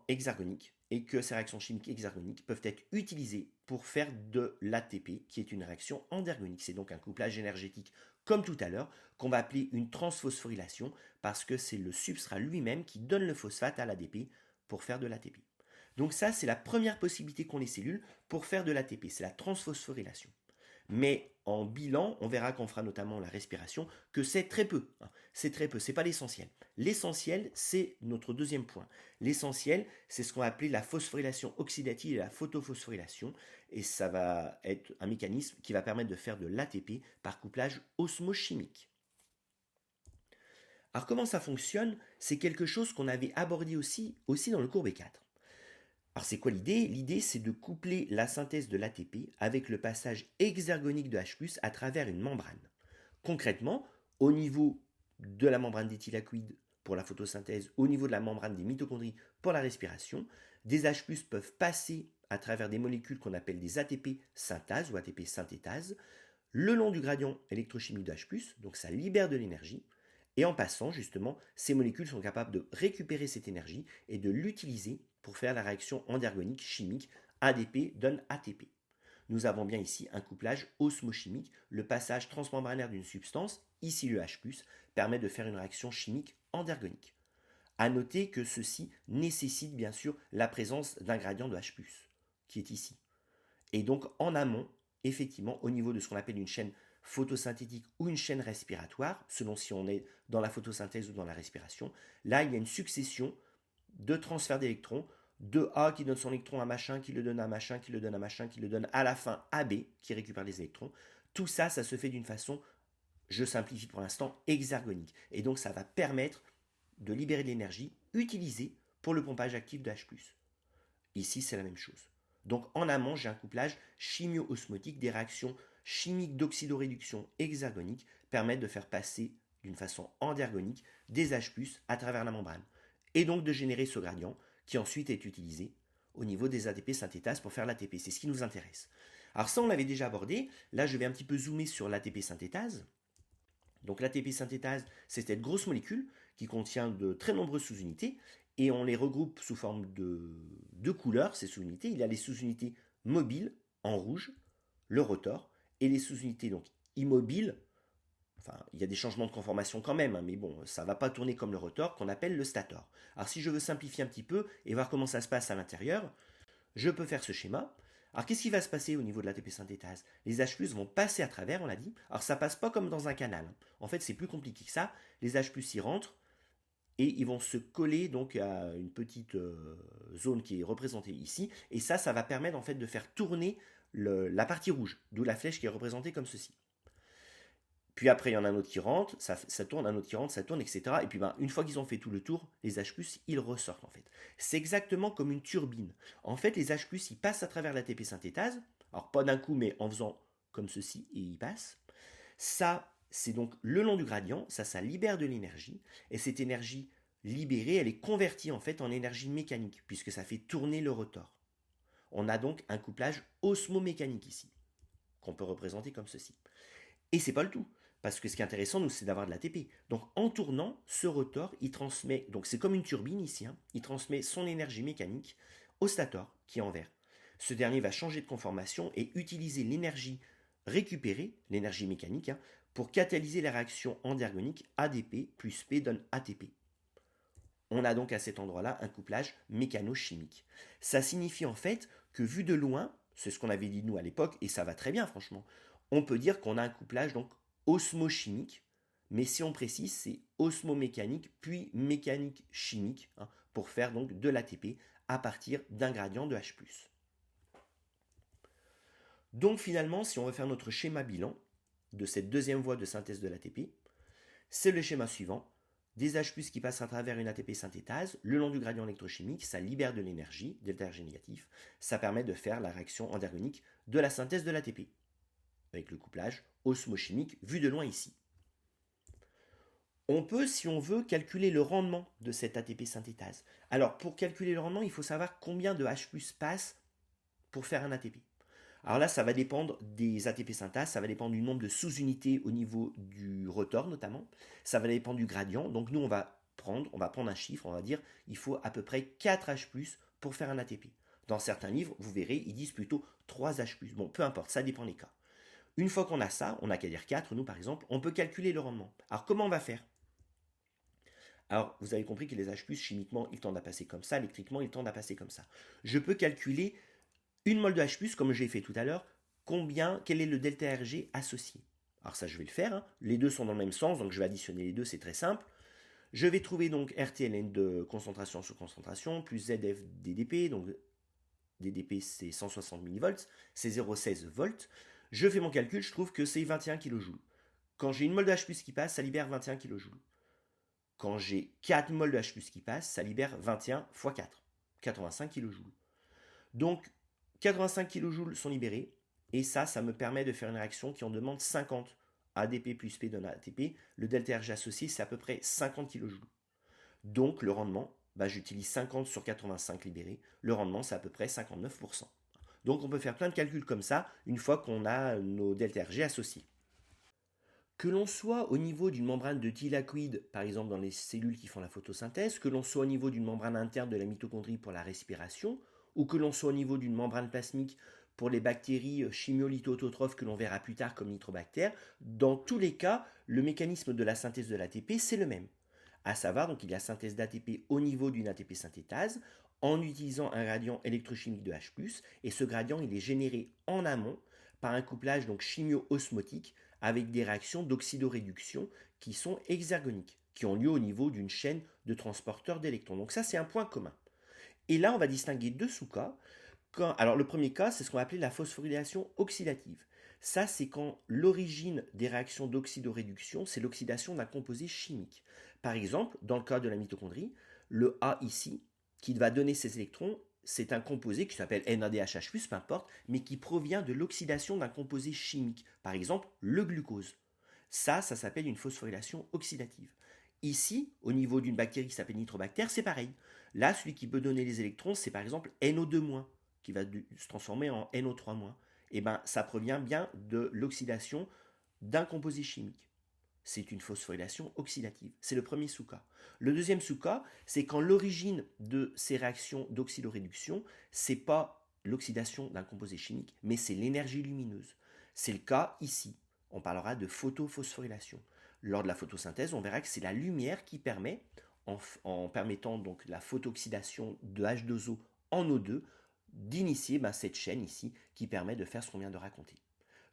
hexagoniques et que ces réactions chimiques hexagoniques peuvent être utilisées pour faire de l'ATP, qui est une réaction endergonique. C'est donc un couplage énergétique comme tout à l'heure, qu'on va appeler une transphosphorylation, parce que c'est le substrat lui-même qui donne le phosphate à l'ADP pour faire de l'ATP. Donc ça, c'est la première possibilité qu'ont les cellules pour faire de l'ATP, c'est la transphosphorylation. Mais en bilan, on verra qu'on fera notamment la respiration, que c'est très peu. C'est très peu, c'est pas l'essentiel. L'essentiel, c'est notre deuxième point. L'essentiel, c'est ce qu'on va appeler la phosphorylation oxydative et la photophosphorylation. Et ça va être un mécanisme qui va permettre de faire de l'ATP par couplage osmochimique. Alors comment ça fonctionne? C'est quelque chose qu'on avait abordé aussi dans le cours B4. Alors c'est quoi l'idée? L'idée c'est de coupler la synthèse de l'ATP avec le passage exergonique de H+, à travers une membrane. Concrètement, au niveau de la membrane d'éthylaquide pour la photosynthèse, au niveau de la membrane des mitochondries pour la respiration, des H+ peuvent passer à travers des molécules qu'on appelle des ATP synthase ou ATP synthétase, le long du gradient électrochimique de H+, donc ça libère de l'énergie, et en passant, justement, ces molécules sont capables de récupérer cette énergie et de l'utiliser pour faire la réaction endergonique chimique ADP donne ATP. Nous avons bien ici un couplage osmochimique. Le passage transmembranaire d'une substance, ici le H+, permet de faire une réaction chimique endergonique. A noter que ceci nécessite bien sûr la présence d'un gradient de H+, qui est ici. Et donc en amont, effectivement, au niveau de ce qu'on appelle une chaîne photosynthétique ou une chaîne respiratoire, selon si on est dans la photosynthèse ou dans la respiration, là il y a une succession de transferts d'électrons, de A qui donne son électron à machin, qui le donne à machin, qui le donne à machin, qui le donne à la fin à B, qui récupère les électrons. Tout ça, ça se fait d'une façon, je simplifie pour l'instant, hexergonique. Et donc ça va permettre de libérer de l'énergie utilisée pour le pompage actif de H+. Ici, c'est la même chose. Donc en amont, j'ai un couplage chimio-osmotique. Des réactions chimiques d'oxydoréduction hexagonique permettent de faire passer d'une façon endergonique des H+ à travers la membrane. Et donc de générer ce gradient qui ensuite est utilisé au niveau des ATP synthétases pour faire l'ATP. C'est ce qui nous intéresse. Alors ça, on l'avait déjà abordé. Là, je vais un petit peu zoomer sur l'ATP synthétase. Donc l'ATP synthétase, c'est cette grosse molécule qui contient de très nombreuses sous-unités et on les regroupe sous forme de couleurs, ces sous-unités. Il y a les sous-unités mobiles en rouge, le rotor, et les sous-unités donc immobiles. Enfin, il y a des changements de conformation quand même, mais bon, ça ne va pas tourner comme le rotor qu'on appelle le stator. Alors si je veux simplifier un petit peu et voir comment ça se passe à l'intérieur, je peux faire ce schéma. Alors qu'est-ce qui va se passer au niveau de l'ATP synthétase? Les H+ vont passer à travers, on l'a dit. Alors ça passe pas comme dans un canal. En fait, c'est plus compliqué que ça. Les H+ y rentrent et ils vont se coller donc à une petite zone qui est représentée ici. Et ça va permettre en fait de faire tourner la partie rouge, d'où la flèche qui est représentée comme ceci. Puis après, il y en a un autre qui rentre, ça tourne, un autre qui rentre, ça tourne, etc. Et puis une fois qu'ils ont fait tout le tour, les H+, ils ressortent en fait. C'est exactement comme une turbine. En fait, les H+, ils passent à travers l'ATP synthétase. Alors pas d'un coup, mais en faisant comme ceci, et ils passent. Ça, c'est donc le long du gradient, ça libère de l'énergie. Et cette énergie libérée, elle est convertie en fait en énergie mécanique, puisque ça fait tourner le rotor. On a donc un couplage osmomécanique ici, qu'on peut représenter comme ceci. Et c'est pas le tout. Parce que ce qui est intéressant, nous, c'est d'avoir de l'ATP. Donc en tournant, ce rotor, il transmet, donc c'est comme une turbine ici, il transmet son énergie mécanique au stator, qui est en vert. Ce dernier va changer de conformation et utiliser l'énergie récupérée, l'énergie mécanique, pour catalyser la réaction endergonique ADP plus P donne ATP. On a donc à cet endroit-là un couplage mécano-chimique. Ça signifie en fait que vu de loin, c'est ce qu'on avait dit nous à l'époque, et ça va très bien franchement, on peut dire qu'on a un couplage donc osmochimique, mais si on précise, c'est osmomécanique puis mécanique chimique, pour faire donc de l'ATP à partir d'un gradient de H+. Donc finalement, si on veut faire notre schéma bilan de cette deuxième voie de synthèse de l'ATP, c'est le schéma suivant. des H+ qui passent à travers une ATP synthétase, le long du gradient électrochimique, ça libère de l'énergie, delta Rg négatif, ça permet de faire la réaction endergonique de la synthèse de l'ATP, avec le couplage osmochimique vu de loin ici. On peut, si on veut, calculer le rendement de cette ATP synthétase. Alors, pour calculer le rendement, il faut savoir combien de H+ passe pour faire un ATP. Alors là, ça va dépendre des ATP synthase, ça va dépendre du nombre de sous-unités au niveau du rotor notamment, ça va dépendre du gradient. Donc nous, on va prendre un chiffre, on va dire, il faut à peu près 4 H+ pour faire un ATP. Dans certains livres, vous verrez, ils disent plutôt 3 H+. Bon, peu importe, ça dépend des cas. Une fois qu'on a ça, on n'a qu'à dire 4, nous par exemple, on peut calculer le rendement. Alors comment on va faire? Alors, vous avez compris que les H+, chimiquement, ils tendent à passer comme ça, électriquement, ils tendent à passer comme ça. Je peux calculer une mol de H+, comme j'ai fait tout à l'heure, quel est le delta Rg associé. Alors ça, je vais le faire, hein. Les deux sont dans le même sens, donc je vais additionner les deux, c'est très simple. Je vais trouver donc RTLN de concentration sur concentration, plus ZF DDP, donc DDP c'est 160 mV, c'est 0,16 volts. Je fais mon calcul, je trouve que c'est 21 kJ. Quand j'ai une mol de H+, qui passe, ça libère 21 kJ. Quand j'ai 4 mol de H+, qui passe, ça libère 21 x 4, 85 kJ. Donc 85 kJ sont libérés, et ça me permet de faire une réaction qui en demande 50. ADP plus P donne ATP, le delta Rg associé, c'est à peu près 50 kJ. Donc le rendement, j'utilise 50 sur 85 libérés, le rendement c'est à peu près 59%. Donc on peut faire plein de calculs comme ça, une fois qu'on a nos delta Rg associés. Que l'on soit au niveau d'une membrane de thylakoïde, par exemple dans les cellules qui font la photosynthèse, que l'on soit au niveau d'une membrane interne de la mitochondrie pour la respiration, ou que l'on soit au niveau d'une membrane plasmique pour les bactéries chimiolithoautotrophes que l'on verra plus tard comme nitrobactères, dans tous les cas, le mécanisme de la synthèse de l'ATP, c'est le même. À savoir, donc il y a synthèse d'ATP au niveau d'une ATP synthétase, en utilisant un gradient électrochimique de H+, et ce gradient, il est généré en amont par un couplage donc chimio-osmotique avec des réactions d'oxydoréduction qui sont exergoniques, qui ont lieu au niveau d'une chaîne de transporteurs d'électrons. Donc ça, c'est un point commun. Et là, on va distinguer deux sous-cas. Alors le premier cas, c'est ce qu'on va appeler la phosphorylation oxydative. Ça, c'est quand l'origine des réactions d'oxydoréduction, c'est l'oxydation d'un composé chimique. Par exemple, dans le cas de la mitochondrie, le A ici, qui va donner ces électrons, c'est un composé qui s'appelle NADHH+, peu importe, mais qui provient de l'oxydation d'un composé chimique. Par exemple, le glucose. Ça s'appelle une phosphorylation oxydative. Ici, au niveau d'une bactérie qui s'appelle nitrobactère, c'est pareil. Là, celui qui peut donner les électrons, c'est par exemple NO2-, qui va se transformer en NO3-. Et bien, ça provient bien de l'oxydation d'un composé chimique. C'est une phosphorylation oxydative. C'est le premier sous-cas. Le deuxième sous-cas, c'est quand l'origine de ces réactions d'oxydoréduction, c'est pas l'oxydation d'un composé chimique, mais c'est l'énergie lumineuse. C'est le cas ici. On parlera de photophosphorylation. Lors de la photosynthèse, on verra que c'est la lumière qui permet, en permettant donc la photooxydation de H2O en O2, d'initier cette chaîne ici qui permet de faire ce qu'on vient de raconter.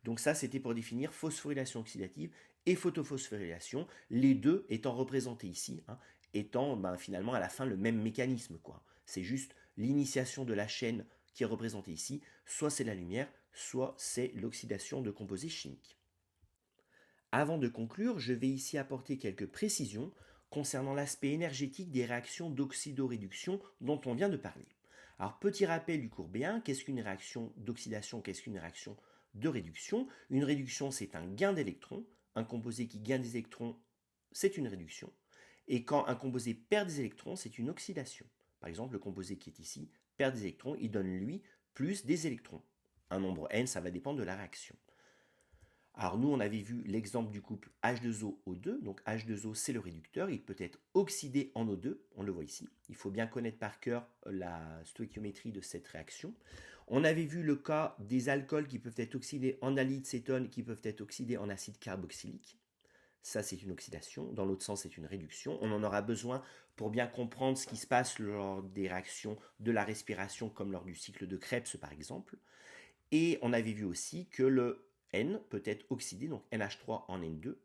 Donc ça, c'était pour définir phosphorylation oxydative et photophosphorylation, les deux étant représentés ici, étant finalement à la fin le même mécanisme, quoi. C'est juste l'initiation de la chaîne qui est représentée ici, soit c'est la lumière, soit c'est l'oxydation de composés chimiques. Avant de conclure, je vais ici apporter quelques précisions concernant l'aspect énergétique des réactions d'oxydoréduction dont on vient de parler. Alors, petit rappel du cours B1, qu'est-ce qu'une réaction d'oxydation, qu'est-ce qu'une réaction de réduction? Une réduction, c'est un gain d'électrons. Un composé qui gagne des électrons, c'est une réduction. Et quand un composé perd des électrons, c'est une oxydation. Par exemple, le composé qui est ici perd des électrons, il donne lui plus des électrons. Un nombre n, ça va dépendre de la réaction. Alors nous, on avait vu l'exemple du couple H2O-O2. Donc H2O, c'est le réducteur. Il peut être oxydé en O2. On le voit ici. Il faut bien connaître par cœur la stoichiométrie de cette réaction. On avait vu le cas des alcools qui peuvent être oxydés en aldéhyde cétone, qui peuvent être oxydés en acide carboxylique. Ça, c'est une oxydation. Dans l'autre sens, c'est une réduction. On en aura besoin pour bien comprendre ce qui se passe lors des réactions de la respiration, comme lors du cycle de Krebs, par exemple. Et on avait vu aussi que le N peut être oxydé, donc NH3 en N2,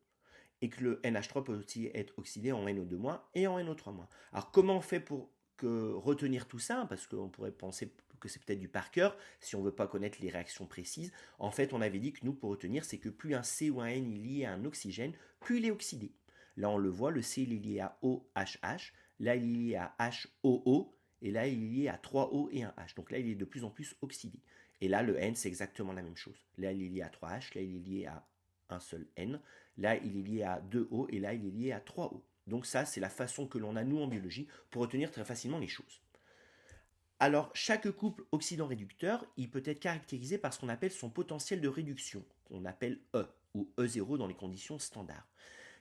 et que le NH3 peut aussi être oxydé en NO2- et en NO3-. Alors comment on fait pour retenir tout ça? Parce qu'on pourrait penser que c'est peut-être du par cœur, si on ne veut pas connaître les réactions précises. En fait, on avait dit que nous, pour retenir, c'est que plus un C ou un N est lié à un oxygène, plus il est oxydé. Là, on le voit, le C, il est lié à OHH. Là, il est lié à HOO. Et là, il est lié à 3O et un H. Donc là, il est de plus en plus oxydé. Et là, le N, c'est exactement la même chose. Là, il est lié à 3H. Là, il est lié à un seul N. Là, il est lié à 2O. Et là, il est lié à 3O. Donc ça, c'est la façon que l'on a, nous, en biologie, pour retenir très facilement les choses. Alors, chaque couple oxydant-réducteur, il peut être caractérisé par ce qu'on appelle son potentiel de réduction, qu'on appelle E, ou E0 dans les conditions standards.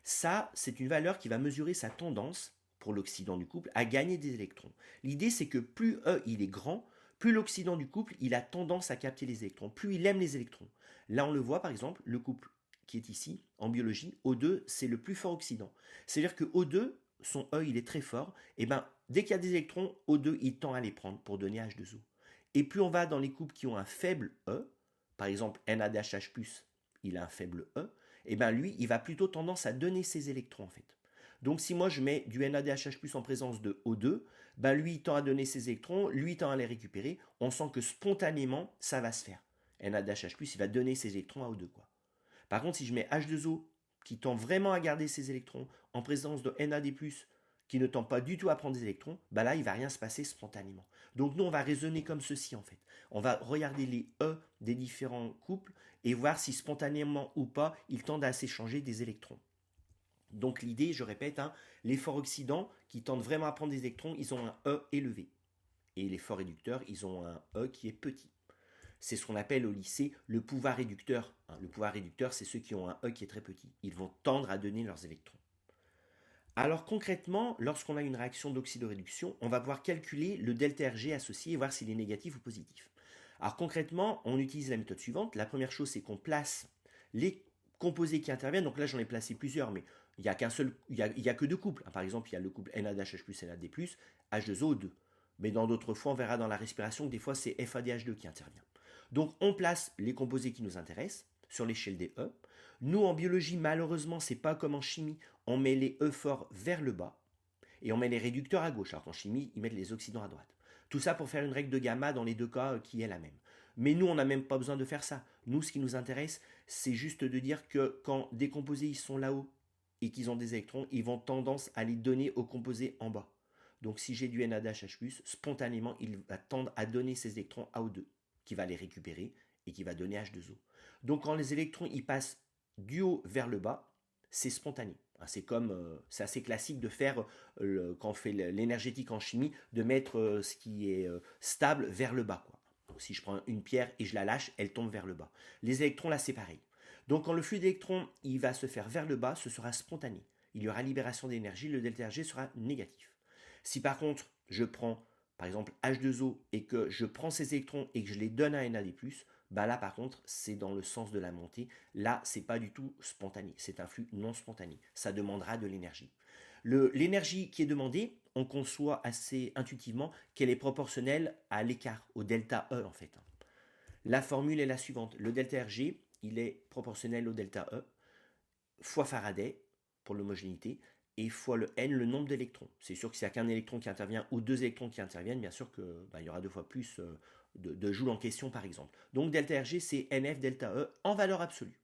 Ça, c'est une valeur qui va mesurer sa tendance, pour l'oxydant du couple, à gagner des électrons. L'idée, c'est que plus E il est grand, plus l'oxydant du couple, il a tendance à capter les électrons, plus il aime les électrons. Là, on le voit, par exemple, le couple qui est ici, en biologie, O2, c'est le plus fort oxydant. C'est-à-dire que O2, son E, il est très fort, et ben, dès qu'il y a des électrons, O2, il tend à les prendre pour donner H2O. Et plus on va dans les couples qui ont un faible E, par exemple NADH+, il a un faible E, et ben lui, il va plutôt tendance à donner ses électrons en fait. Donc si moi je mets du NADH+ en présence de O2, ben lui il tend à donner ses électrons, lui il tend à les récupérer, on sent que spontanément ça va se faire. NADH+, il va donner ses électrons à O2 quoi. Par contre si je mets H2O qui tend vraiment à garder ses électrons en présence de NAD+, qui ne tend pas du tout à prendre des électrons, ben là il va rien se passer spontanément. Donc nous on va raisonner comme ceci en fait. On va regarder les E des différents couples et voir si spontanément ou pas ils tendent à s'échanger des électrons. Donc l'idée, je répète, les forts oxydants qui tendent vraiment à prendre des électrons, ils ont un E élevé. Et les forts réducteurs, ils ont un E qui est petit. C'est ce qu'on appelle au lycée le pouvoir réducteur. Le pouvoir réducteur, c'est ceux qui ont un E qui est très petit. Ils vont tendre à donner leurs électrons. Alors concrètement, lorsqu'on a une réaction d'oxydoréduction, on va pouvoir calculer le delta Rg associé et voir s'il est négatif ou positif. Alors concrètement, on utilise la méthode suivante. La première chose, c'est qu'on place les composés qui interviennent. Donc là, j'en ai placé plusieurs, mais il n'y a qu'un seul, il y a que deux couples. Par exemple, il y a le couple NADH+, NAD+, H2O2. Mais dans d'autres fois, on verra dans la respiration que des fois, c'est FADH2 qui intervient. Donc on place les composés qui nous intéressent sur l'échelle des E. Nous, en biologie, malheureusement, c'est pas comme en chimie. On met les E forts vers le bas et on met les réducteurs à gauche. Alors qu'en chimie, ils mettent les oxydants à droite. Tout ça pour faire une règle de gamma dans les deux cas qui est la même. Mais nous, on n'a même pas besoin de faire ça. Nous, ce qui nous intéresse, c'est juste de dire que quand des composés ils sont là-haut et qu'ils ont des électrons, ils vont tendance à les donner aux composés en bas. Donc si j'ai du NADH+, spontanément, il va tendre à donner ces électrons à O2, qui va les récupérer et qui va donner H2O. Donc quand les électrons ils passent du haut vers le bas, c'est spontané. C'est assez classique de faire, quand on fait l'énergétique en chimie, de mettre ce qui est stable vers le bas. Quoi. Donc, si je prends une pierre et je la lâche, elle tombe vers le bas. Les électrons, là, c'est pareil. Donc quand le flux d'électrons il va se faire vers le bas, ce sera spontané. Il y aura libération d'énergie, le delta G sera négatif. Si par contre, je prends par exemple H2O et que je prends ces électrons et que je les donne à NAD+, bah là par contre c'est dans le sens de la montée. Là c'est pas du tout spontané, c'est un flux non spontané. Ça demandera de l'énergie. L'énergie qui est demandée, on conçoit assez intuitivement qu'elle est proportionnelle à l'écart, au delta E en fait. La formule est la suivante. Le delta Rg, il est proportionnel au delta E fois Faraday pour l'homogénéité et fois le n, le nombre d'électrons. C'est sûr que s'il n'y a qu'un électron qui intervient ou deux électrons qui interviennent, bien sûr qu'il y aura deux fois plus de joules en question par exemple. Donc delta Rg c'est NF delta E en valeur absolue.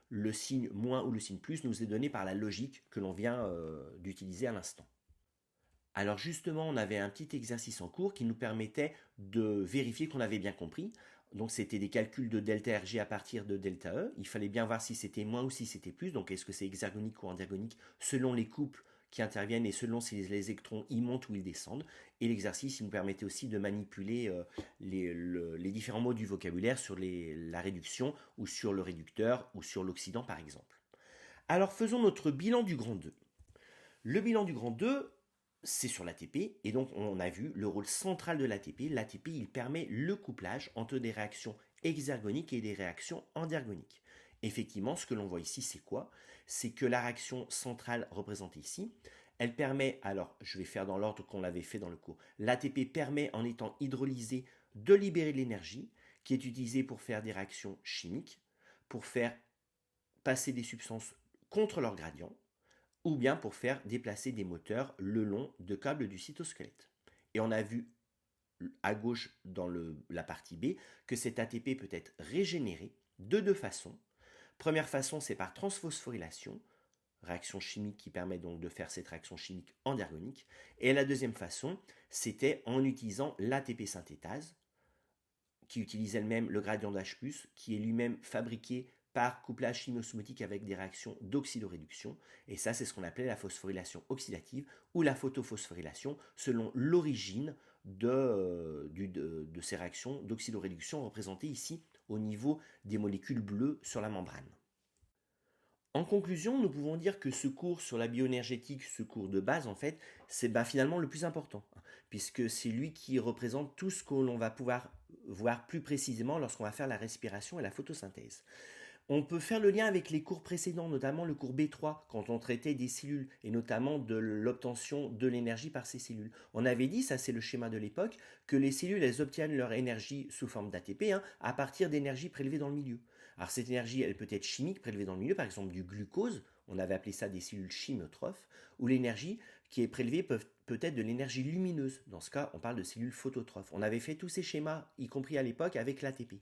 Le signe moins ou le signe plus nous est donné par la logique que l'on vient d'utiliser à l'instant. Alors justement, on avait un petit exercice en cours qui nous permettait de vérifier qu'on avait bien compris. Donc c'était des calculs de delta Rg à partir de delta E. Il fallait bien voir si c'était moins ou si c'était plus. Donc est-ce que c'est hexagonique ou endergonique selon les couples qui interviennent et selon si les électrons y montent ou ils descendent. Et l'exercice, il nous permettait aussi de manipuler les différents mots du vocabulaire sur la réduction ou sur le réducteur ou sur l'oxydant par exemple. Alors faisons notre bilan du grand 2. Le bilan du grand 2, c'est sur l'ATP, et donc on a vu le rôle central de l'ATP. L'ATP, il permet le couplage entre des réactions hexergoniques et des réactions endergoniques. Effectivement, ce que l'on voit ici, c'est quoi? C'est que la réaction centrale représentée ici, elle permet, alors je vais faire dans l'ordre qu'on l'avait fait dans le cours, l'ATP permet, en étant hydrolysé, de libérer de l'énergie qui est utilisée pour faire des réactions chimiques, pour faire passer des substances contre leur gradient, ou bien pour faire déplacer des moteurs le long de câbles du cytosquelette. Et on a vu à gauche dans la partie B que cet ATP peut être régénéré de deux façons. Première façon, c'est par transphosphorylation. réaction chimique qui permet donc de faire cette réaction chimique en diargonique. Et la deuxième façon, c'était en utilisant l'ATP synthétase, qui utilise elle-même le gradient de H+, qui est lui-même fabriqué par couplage chimiosmotique avec des réactions d'oxydoréduction. Et ça, c'est ce qu'on appelait la phosphorylation oxydative ou la photophosphorylation, selon l'origine de ces réactions d'oxydoréduction représentées ici au niveau des molécules bleues sur la membrane. En conclusion, nous pouvons dire que ce cours sur la bioénergétique, ce cours de base, en fait, c'est finalement le plus important, puisque c'est lui qui représente tout ce que l'on va pouvoir voir plus précisément lorsqu'on va faire la respiration et la photosynthèse. On peut faire le lien avec les cours précédents, notamment le cours B3, quand on traitait des cellules, et notamment de l'obtention de l'énergie par ces cellules. On avait dit, ça c'est le schéma de l'époque, que les cellules, elles obtiennent leur énergie sous forme d'ATP à partir d'énergie prélevée dans le milieu. Alors cette énergie, elle peut être chimique, prélevée dans le milieu, par exemple du glucose, on avait appelé ça des cellules chimiotrophes, ou l'énergie qui est prélevée peut être de l'énergie lumineuse. Dans ce cas, on parle de cellules phototrophes. On avait fait tous ces schémas, y compris à l'époque, avec l'ATP.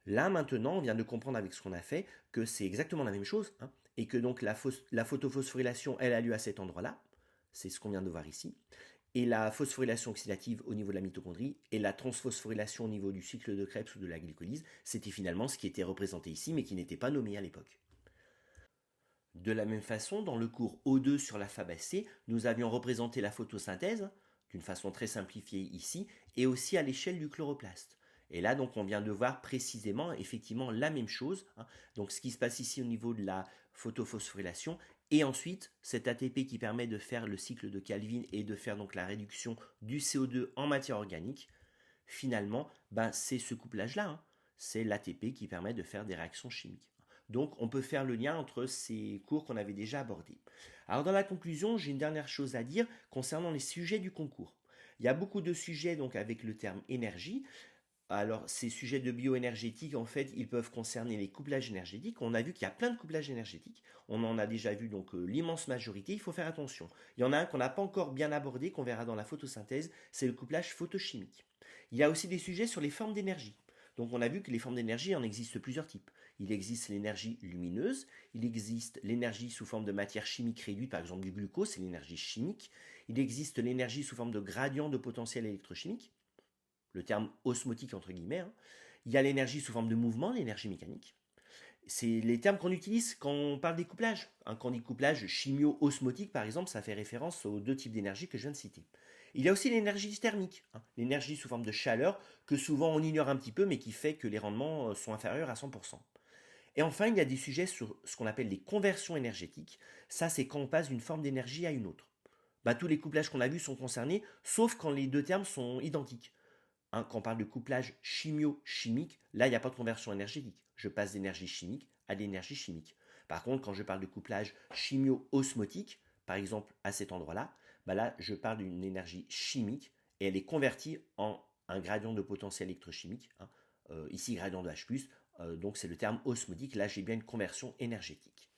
Là, maintenant, on vient de comprendre avec ce qu'on a fait que c'est exactement la même chose, et que donc la photophosphorylation, elle a lieu à cet endroit-là, c'est ce qu'on vient de voir ici, et la phosphorylation oxydative au niveau de la mitochondrie, et la transphosphorylation au niveau du cycle de Krebs ou de la glycolyse, c'était finalement ce qui était représenté ici, mais qui n'était pas nommé à l'époque. De la même façon, dans le cours O2 sur la Fabacée, nous avions représenté la photosynthèse, d'une façon très simplifiée ici, et aussi à l'échelle du chloroplaste. Et là, donc, on vient de voir précisément, effectivement, la même chose. Donc, ce qui se passe ici au niveau de la photophosphorylation, et ensuite, cet ATP qui permet de faire le cycle de Calvin et de faire donc la réduction du CO2 en matière organique. Finalement, c'est ce couplage-là. C'est l'ATP qui permet de faire des réactions chimiques. Donc, on peut faire le lien entre ces cours qu'on avait déjà abordés. Alors, dans la conclusion, j'ai une dernière chose à dire concernant les sujets du concours. Il y a beaucoup de sujets donc avec le terme énergie. Alors, ces sujets de bioénergétique, en fait, ils peuvent concerner les couplages énergétiques. On a vu qu'il y a plein de couplages énergétiques. On en a déjà vu donc l'immense majorité. Il faut faire attention. Il y en a un qu'on n'a pas encore bien abordé, qu'on verra dans la photosynthèse, c'est le couplage photochimique. Il y a aussi des sujets sur les formes d'énergie. Donc on a vu que les formes d'énergie, en existe plusieurs types. Il existe l'énergie lumineuse, il existe l'énergie sous forme de matière chimique réduite, par exemple du glucose, c'est l'énergie chimique. Il existe l'énergie sous forme de gradient de potentiel électrochimique, le terme osmotique entre guillemets. Il y a l'énergie sous forme de mouvement, l'énergie mécanique. C'est les termes qu'on utilise quand on parle des couplages. Quand on dit couplage chimio-osmotique, par exemple, ça fait référence aux deux types d'énergie que je viens de citer. Il y a aussi l'énergie thermique, l'énergie sous forme de chaleur, que souvent on ignore un petit peu, mais qui fait que les rendements sont inférieurs à 100%. Et enfin, il y a des sujets sur ce qu'on appelle les conversions énergétiques. Ça, c'est quand on passe d'une forme d'énergie à une autre. Tous les couplages qu'on a vus sont concernés, sauf quand les deux termes sont identiques. Quand on parle de couplage chimio-chimique, là, il n'y a pas de conversion énergétique. Je passe d'énergie chimique à l'énergie chimique. Par contre, quand je parle de couplage chimio-osmotique, par exemple à cet endroit-là, là, je parle d'une énergie chimique et elle est convertie en un gradient de potentiel électrochimique, ici gradient de H+, donc c'est le terme osmotique, là j'ai bien une conversion énergétique.